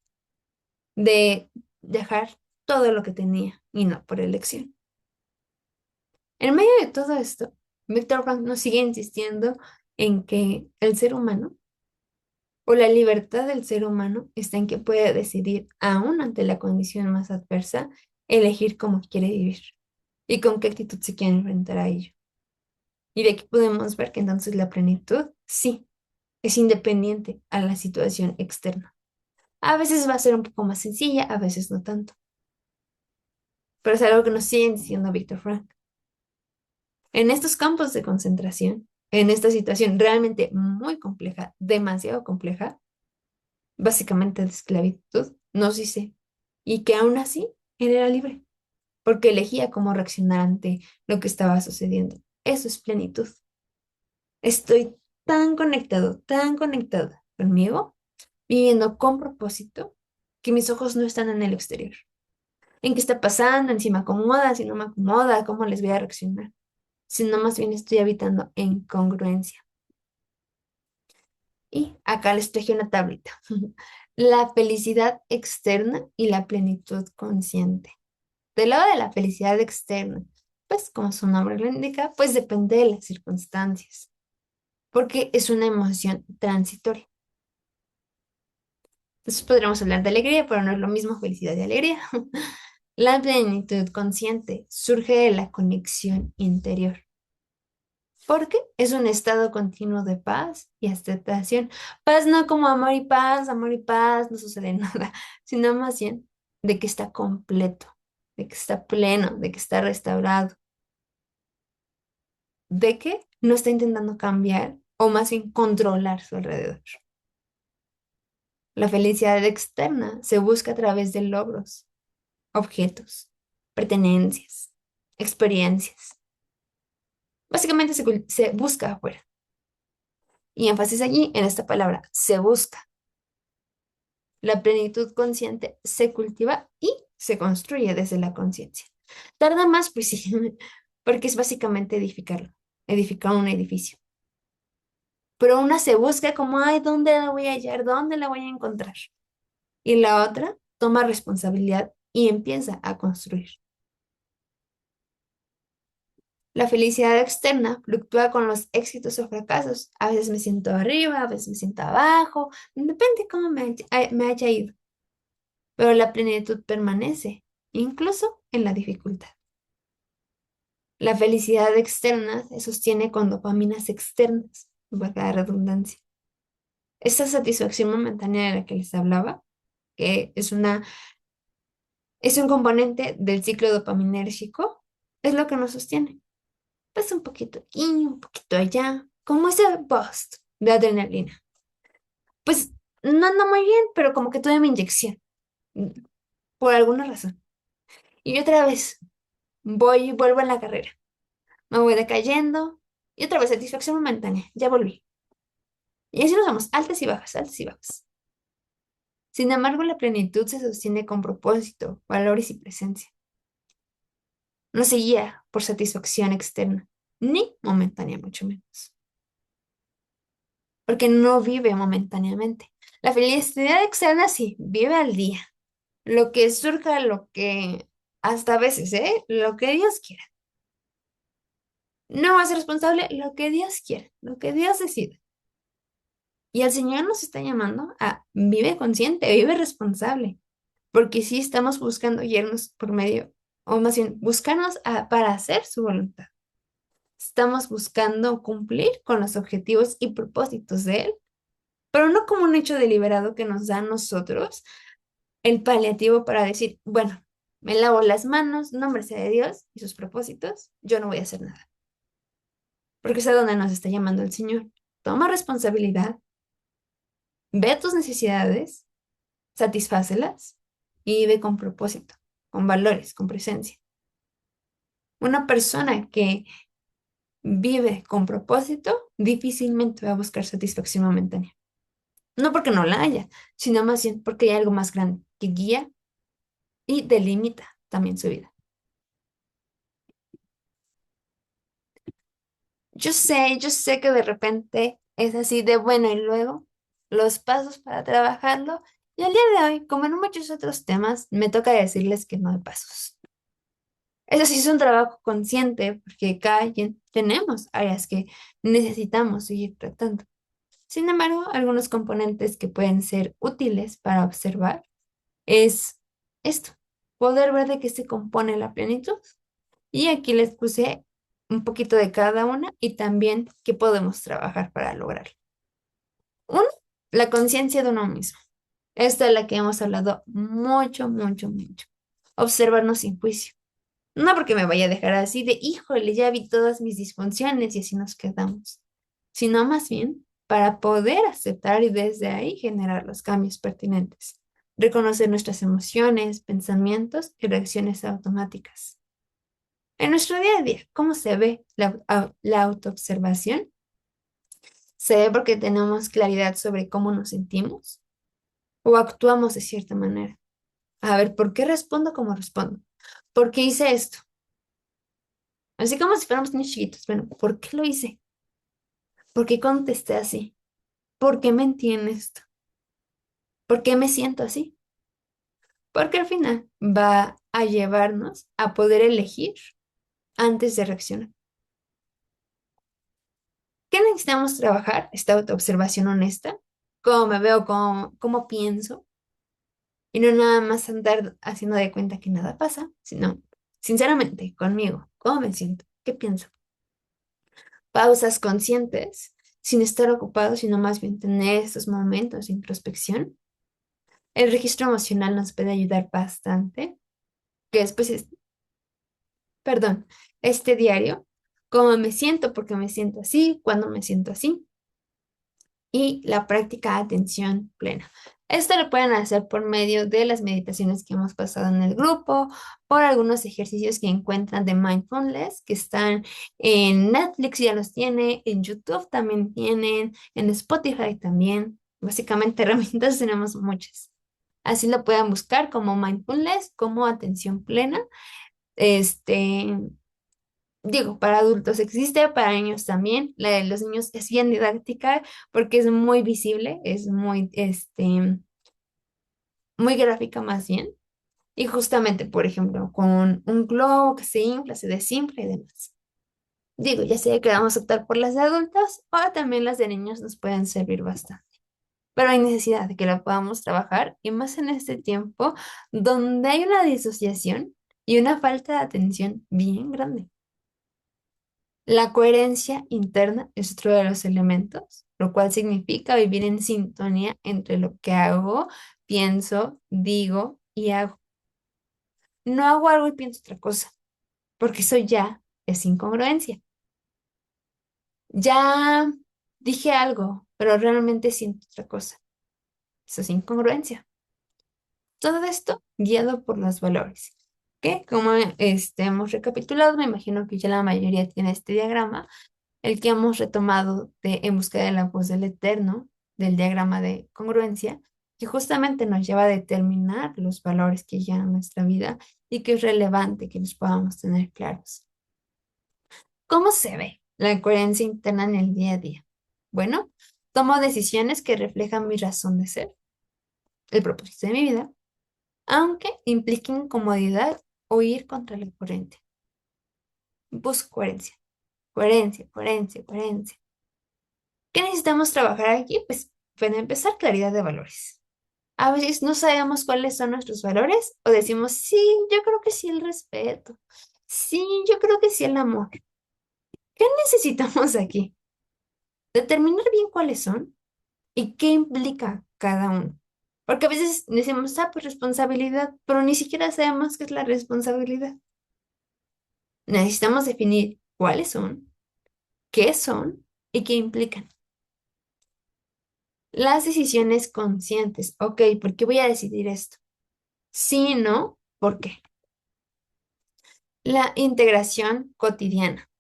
de dejar todo lo que tenía y no por elección. En medio de todo esto, Víctor Frank nos sigue insistiendo en que el ser humano o la libertad del ser humano está en que puede decidir, aún ante la condición más adversa, elegir cómo quiere vivir y con qué actitud se quiere enfrentar a ello. Y de aquí podemos ver que entonces la plenitud, sí, es independiente a la situación externa. A veces va a ser un poco más sencilla, a veces no tanto. Pero es algo que nos sigue diciendo Víctor Frank. En estos campos de concentración, en esta situación realmente muy compleja, demasiado compleja, básicamente de esclavitud, nos dice, y que aún así él era libre, porque elegía cómo reaccionar ante lo que estaba sucediendo. Eso es plenitud. Estoy tan conectada conmigo, viviendo con propósito, que mis ojos no están en el exterior. ¿En qué está pasando? ¿En si me acomoda? ¿Si no me acomoda? ¿Cómo les voy a reaccionar? Sino más bien estoy habitando en congruencia. Y acá les traje una tablita. La felicidad externa y la plenitud consciente. Del lado de la felicidad externa, pues como su nombre lo indica, pues depende de las circunstancias, porque es una emoción transitoria. Entonces podríamos hablar de alegría, pero no es lo mismo felicidad y alegría. La plenitud consciente surge de la conexión interior, porque es un estado continuo de paz y aceptación. Paz no como amor y paz, no sucede nada, sino más bien de que está completo, de que está pleno, de que está restaurado, de que no está intentando cambiar o más bien controlar su alrededor. La felicidad externa se busca a través de logros, objetos, pertenencias, experiencias. Básicamente se busca afuera. Y énfasis allí en esta palabra, se busca. La plenitud consciente se cultiva y se construye desde la conciencia. Tarda más, pues sí, porque es básicamente edificarlo, edificar un edificio. pero una se busca como, ay, ¿dónde la voy a hallar? ¿Dónde la voy a encontrar? Y la otra toma responsabilidad y empieza a construir. La felicidad externa fluctúa con los éxitos o fracasos. A veces me siento arriba, a veces me siento abajo, depende cómo me haya ido. Pero la plenitud permanece, incluso en la dificultad. La felicidad externa se sostiene con dopaminas externas, valga la redundancia. Esa satisfacción momentánea de la que les hablaba, que es un componente del ciclo dopaminérgico, es lo que nos sostiene. Pues un poquito aquí, un poquito allá, como ese boost de adrenalina. Pues no ando muy bien, pero como que tuve mi inyección, mm, por alguna razón. Y otra vez vuelvo en la carrera. Me voy decayendo y otra vez satisfacción momentánea. Ya volví. Y así nos vamos, altas y bajas, altas y bajas. Sin embargo, la plenitud se sostiene con propósito, valores y presencia. No se guía por satisfacción externa, ni momentánea, mucho menos. Porque no vive momentáneamente. La felicidad externa sí, vive al día. Lo que surja, lo que hasta a veces, ¿eh? Lo que Dios quiera. No va a ser responsable lo que Dios quiera, lo que Dios decida. Y el Señor nos está llamando a vive consciente, vive responsable, porque sí estamos buscando guiarnos por medio, o más bien, buscarnos para hacer su voluntad. Estamos buscando cumplir con los objetivos y propósitos de Él, pero no como un hecho deliberado que nos da a nosotros el paliativo para decir, bueno, me lavo las manos, nombre sea de Dios y sus propósitos, yo no voy a hacer nada. Porque es a donde nos está llamando el Señor. Toma responsabilidad, ve tus necesidades, satisfácelas y vive con propósito, con valores, con presencia. Una persona que vive con propósito difícilmente va a buscar satisfacción momentánea. No porque no la haya, sino más bien porque hay algo más grande que guía y delimita también su vida. Yo sé que de repente es así de bueno y luego los pasos para trabajarlo. Y al día de hoy, como en muchos otros temas, me toca decirles que no hay pasos. Eso sí es un trabajo consciente porque cada quien tenemos áreas que necesitamos seguir tratando. Sin embargo, algunos componentes que pueden ser útiles para observar es esto, poder ver de qué se compone la plenitud. Y aquí les puse un poquito de cada una y también qué podemos trabajar para lograrlo. Uno, la conciencia de uno mismo. Esta es la que hemos hablado mucho, mucho, mucho. Observarnos sin juicio. No porque me vaya a dejar así de, híjole, ya vi todas mis disfunciones y así nos quedamos, sino más bien para poder aceptar y desde ahí generar los cambios pertinentes. Reconocer nuestras emociones, pensamientos y reacciones automáticas. En nuestro día a día, ¿cómo se ve la autoobservación? ¿Se ve porque tenemos claridad sobre cómo nos sentimos o actuamos de cierta manera? A ver, ¿por qué respondo como respondo? ¿Por qué hice esto? Así como si fuéramos niños chiquitos. Bueno, ¿por qué lo hice? ¿Por qué contesté así? ¿Por qué mentí en esto? ¿Por qué me siento así? Porque al final va a llevarnos a poder elegir antes de reaccionar. ¿Qué necesitamos trabajar? Esta autoobservación honesta. ¿Cómo me veo? ¿Cómo pienso? Y no nada más andar haciendo de cuenta que nada pasa, sino sinceramente conmigo. ¿Cómo me siento? ¿Qué pienso? Pausas conscientes, sin estar ocupado, sino más bien tener estos momentos de introspección. El registro emocional nos puede ayudar bastante, que después es, perdón, este diario, cómo me siento, por qué me siento así, cuándo me siento así, y la práctica de atención plena. Esto lo pueden hacer por medio de las meditaciones que hemos pasado en el grupo, por algunos ejercicios que encuentran de mindfulness, que están en Netflix, ya los tiene, en YouTube también tienen, en Spotify también. Básicamente herramientas tenemos muchas. Así lo pueden buscar como mindfulness, como atención plena. Este, Digo, para adultos existe, para niños también. La de los niños es bien didáctica porque es muy visible, es muy, muy gráfica más bien. Y justamente, por ejemplo, con un globo que se infla, se desinfla y demás. Digo, ya sea que vamos a optar por las de adultos o también las de niños nos pueden servir bastante. Pero hay necesidad de que la podamos trabajar y más en este tiempo donde hay una disociación y una falta de atención bien grande. La coherencia interna es otro de los elementos, lo cual significa vivir en sintonía entre lo que hago, pienso, digo y hago. No hago algo y pienso otra cosa, porque eso ya es incongruencia. Ya dije algo, pero realmente siento otra cosa. Eso es incongruencia. Todo esto guiado por los valores, que como hemos recapitulado, me imagino que ya la mayoría tiene este diagrama, el que hemos retomado de En busca de la voz del eterno, del diagrama de congruencia, que justamente nos lleva a determinar los valores que guían nuestra vida y que es relevante que los podamos tener claros. ¿Cómo se ve la coherencia interna en el día a día? Bueno, tomo decisiones que reflejan mi razón de ser, el propósito de mi vida, aunque impliquen incomodidad o ir contra la corriente. Busco coherencia, coherencia, coherencia, coherencia. ¿Qué necesitamos trabajar aquí? Pues, para empezar, claridad de valores. A veces no sabemos cuáles son nuestros valores o decimos, sí, yo creo que sí el respeto. Sí, yo creo que sí el amor. ¿Qué necesitamos aquí? Determinar bien cuáles son y qué implica cada uno. Porque a veces decimos, pues responsabilidad, pero ni siquiera sabemos qué es la responsabilidad. Necesitamos definir cuáles son, qué son y qué implican. Las decisiones conscientes. Ok, ¿por qué voy a decidir esto? Sí, no, ¿por qué? La integración cotidiana.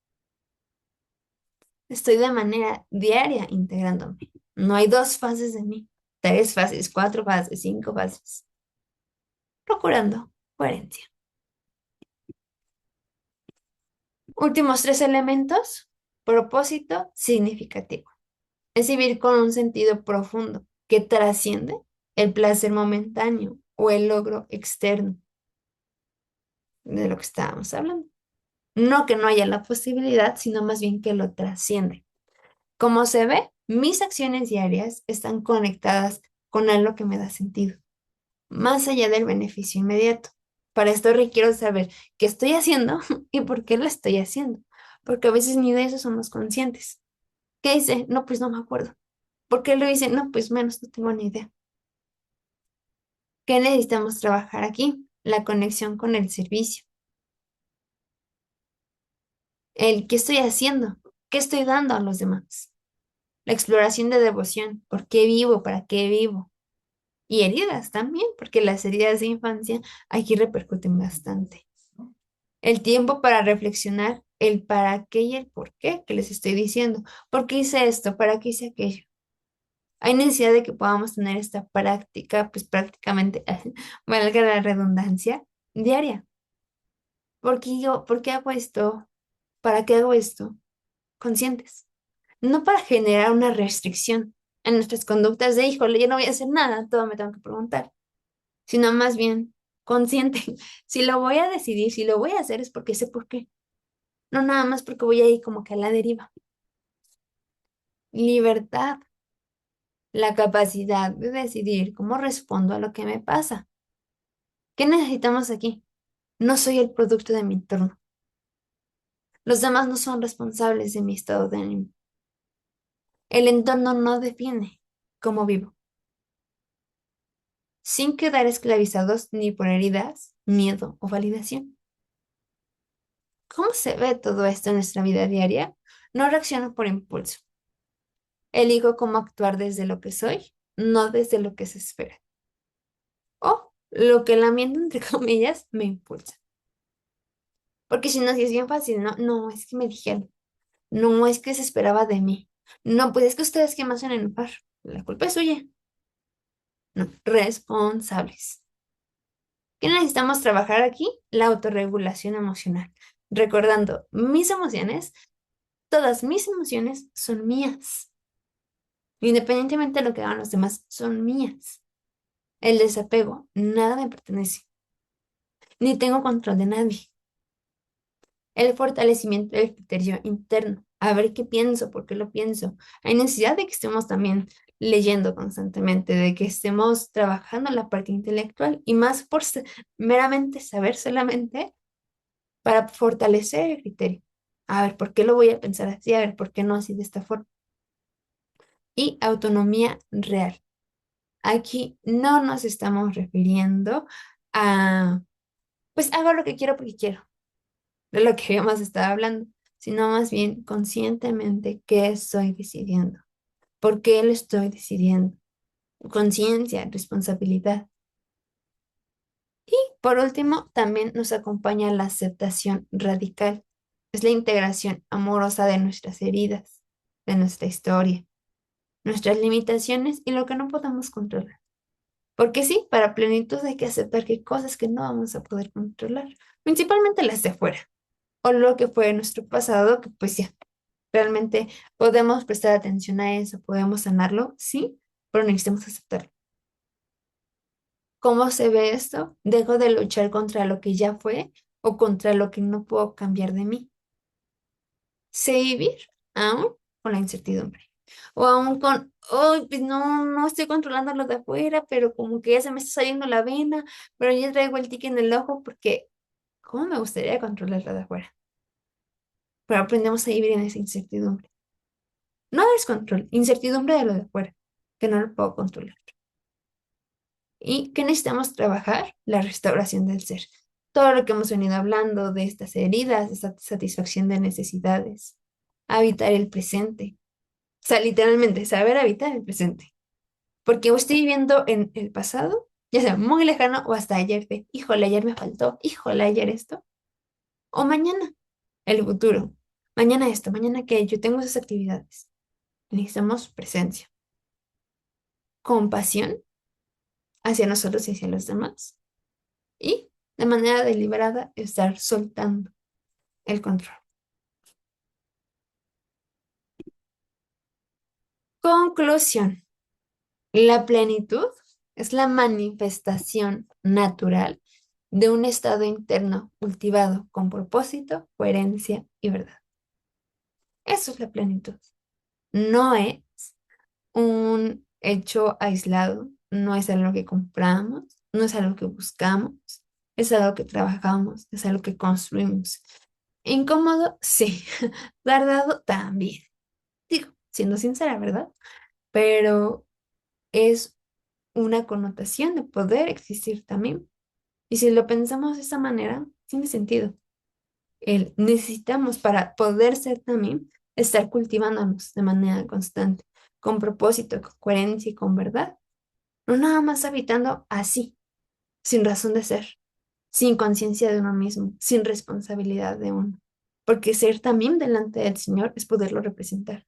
Estoy de manera diaria integrándome. No hay dos fases de mí, tres fases, cuatro fases, cinco fases. Procurando coherencia. Últimos tres elementos. Propósito significativo. Es vivir con un sentido profundo que trasciende el placer momentáneo o el logro externo de lo que estábamos hablando. No que no haya la posibilidad, sino más bien que lo trasciende. Como se ve, mis acciones diarias están conectadas con algo que me da sentido, más allá del beneficio inmediato. Para esto requiero saber qué estoy haciendo y por qué lo estoy haciendo, porque a veces ni de eso somos conscientes. ¿Qué hice? No, pues no me acuerdo. ¿Por qué lo hice? No, pues menos, no tengo ni idea. ¿Qué necesitamos trabajar aquí? La conexión con el servicio. El qué estoy haciendo, qué estoy dando a los demás. La exploración de devoción. ¿Por qué vivo? ¿Para qué vivo? Y heridas también, porque las heridas de infancia aquí repercuten bastante. El tiempo para reflexionar el para qué y el por qué que les estoy diciendo. ¿Por qué hice esto? ¿Para qué hice aquello? Hay necesidad de que podamos tener esta práctica, pues prácticamente, valga la redundancia, diaria. ¿Por qué hago esto? ¿Para qué hago esto? Conscientes. No para generar una restricción en nuestras conductas de, híjole, yo no voy a hacer nada, todo me tengo que preguntar, sino más bien consciente. Si lo voy a decidir, si lo voy a hacer es porque sé por qué. No nada más porque voy ahí como que a la deriva. Libertad, la capacidad de decidir cómo respondo a lo que me pasa. ¿Qué necesitamos aquí? No soy el producto de mi entorno. Los demás no son responsables de mi estado de ánimo. El entorno no define cómo vivo, sin quedar esclavizados ni por heridas, miedo o validación. ¿Cómo se ve todo esto en nuestra vida diaria? No reacciono por impulso. Elijo cómo actuar desde lo que soy, no desde lo que se espera. O lo que el ambiente, entre comillas, me impulsa. Porque si no, si es bien fácil, no, no, es que me dijeron, no, es que se esperaba de mí. No, pues es que ustedes que me hacen enojar. La culpa es suya. No, responsables. ¿Qué necesitamos trabajar aquí? La autorregulación emocional. recordando mis emociones, todas mis emociones son mías. Independientemente de lo que hagan los demás, son mías. El desapego, nada me pertenece, ni tengo control de nadie. El fortalecimiento del criterio interno, a ver qué pienso, por qué lo pienso. Hay necesidad de que estemos también leyendo constantemente, de que estemos trabajando en la parte intelectual y más por meramente saber solamente para fortalecer el criterio. A ver, ¿por qué lo voy a pensar así? A ver, ¿por qué no así de esta forma? Y autonomía real. Aquí no nos estamos refiriendo a, pues hago lo que quiero porque quiero, de lo que habíamos estado hablando, sino más bien conscientemente qué estoy decidiendo, por qué lo estoy decidiendo, conciencia, responsabilidad. Y por último, también nos acompaña la aceptación radical, es la integración amorosa de nuestras heridas, de nuestra historia, nuestras limitaciones y lo que no podamos controlar. Porque sí, para plenitud hay que aceptar que hay cosas que no vamos a poder controlar, principalmente las de afuera, o lo que fue nuestro pasado, que pues ya, realmente podemos prestar atención a eso, podemos sanarlo, sí, pero necesitamos aceptarlo. ¿Cómo se ve esto? Dejo de luchar contra lo que ya fue o contra lo que no puedo cambiar de mí. Sé vivir aún con la incertidumbre. O aún con, oh, pues no estoy controlando lo de afuera, pero como que ya se me está saliendo la vena, pero ya traigo el tique en el ojo porque, ¿cómo me gustaría controlar lo de afuera? Pero aprendemos a vivir en esa incertidumbre. No es control, incertidumbre de lo de afuera, que no lo puedo controlar. ¿Y qué necesitamos trabajar? La restauración del ser. Todo lo que hemos venido hablando de estas heridas, de esta satisfacción de necesidades, habitar el presente. O sea, literalmente, saber habitar el presente. Porque o estoy viviendo en el pasado, ya sea muy lejano o hasta ayer de, híjole, ayer me faltó, híjole, ayer esto. O mañana, el futuro. Mañana esto, mañana aquello, tengo esas actividades. Necesitamos presencia, compasión hacia nosotros y hacia los demás. Y de manera deliberada estar soltando el control. Conclusión. La plenitud es la manifestación natural de un estado interno cultivado con propósito, coherencia y verdad. Eso es la plenitud. No es un hecho aislado, no es algo que compramos, no es algo que buscamos, es algo que trabajamos, es algo que construimos. Incómodo, sí. Tardado también. Digo, siendo sincera, ¿verdad? Pero es una connotación de poder existir también. Y si lo pensamos de esa manera, tiene sentido. Necesitamos para poder ser también, estar cultivándonos de manera constante, con propósito, con coherencia y con verdad. No nada más habitando así, sin razón de ser, sin conciencia de uno mismo, sin responsabilidad de uno. Porque ser también delante del Señor es poderlo representar.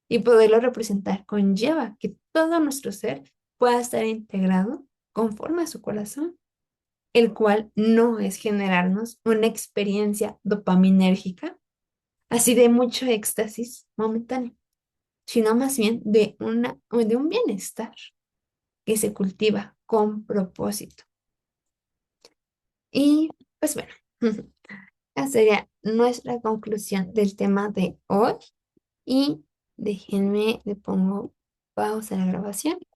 Y poderlo representar conlleva que todo nuestro ser pueda estar integrado conforme a su corazón, el cual no es generarnos una experiencia dopaminérgica, así de mucho éxtasis momentáneo, sino más bien de un bienestar que se cultiva con propósito. Y pues bueno, esa sería nuestra conclusión del tema de hoy. Y déjenme, le pongo pausa a la grabación.